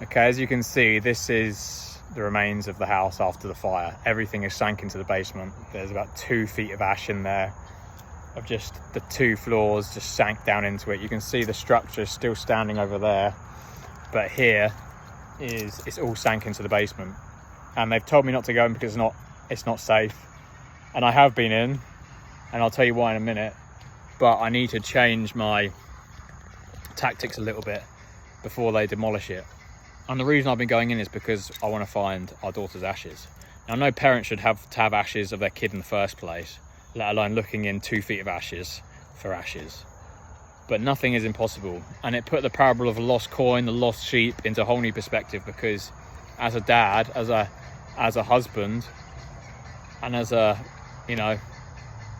Okay, as you can see, this is the remains of the house after the fire. Everything is sank into the basement. There's about 2 feet of ash in there, of just the 2 floors just sank down into it. You can see the structure still standing over there, but here it's all sank into the basement. And they've told me not to go in because it's not safe. And I have been in, and I'll tell you why in a minute, but I need to change my tactics a little bit before they demolish it. And the reason I've been going in is because I want to find our daughter's ashes. Now, no parent should have to have ashes of their kid in the first place, let alone looking in 2 feet of ashes for ashes. But nothing is impossible. And it put the parable of the lost coin, the lost sheep, into a whole new perspective, because as a dad, as a husband, and as a, you know,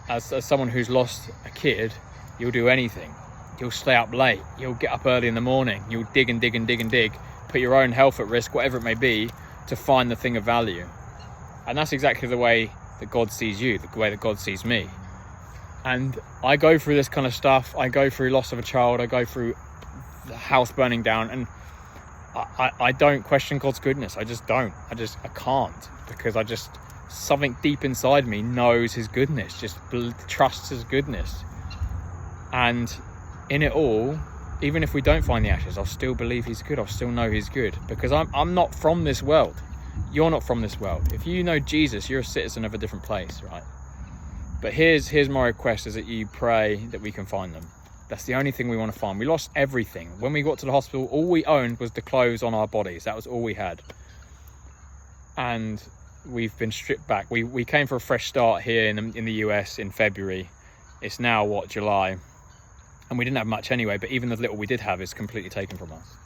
as someone who's lost a kid, you'll do anything. You'll stay up late, you'll get up early in the morning, you'll dig and dig and dig and dig, put your own health at risk, whatever it may be, to find the thing of value. And that's exactly the way that God sees you, the way that God sees me. And I go through this kind of stuff. I go through loss of a child, I go through the house burning down, and I don't question God's goodness. I just don't. I can't, because something deep inside me knows his goodness, just trusts his goodness. And in it all, even if we don't find the ashes, I'll still believe he's good. I'll still know he's good, because I'm not from this world. You're not from this world. If you know Jesus, you're a citizen of a different place, right? But here's my request, is that you pray that we can find them. That's the only thing we want to find. We lost everything. When we got to the hospital, all we owned was the clothes on our bodies. That was all we had. And we've been stripped back. We came for a fresh start here in the US in February. It's now, July? And we didn't have much anyway, but even the little we did have is completely taken from us.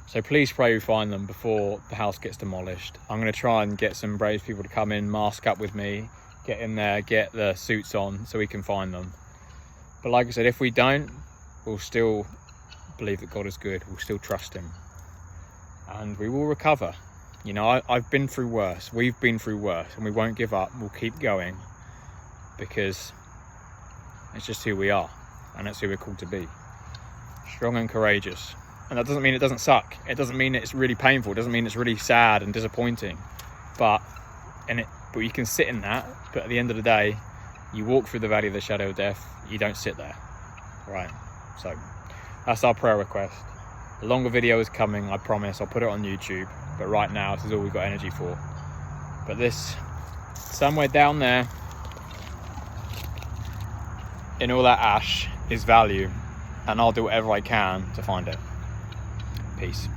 So please pray we find them before the house gets demolished. I'm going to try and get some brave people to come in, mask up with me, get in there, get the suits on so we can find them. But like I said, if we don't, we'll still believe that God is good. We'll still trust him. And we will recover. You know, I've been through worse. We've been through worse, and we won't give up. We'll keep going, because it's just who we are, and that's who we're called to be. Strong and courageous. And that doesn't mean it doesn't suck. It doesn't mean it's really painful. It doesn't mean it's really sad and disappointing. But you can sit in that. But at the end of the day, you walk through the valley of the shadow of death. You don't sit there, right? So that's our prayer request. A longer video is coming, I promise. I'll put it on YouTube. But right now, this is all we've got energy for. But this, somewhere down there, in all that ash, is value. And I'll do whatever I can to find it. Peace.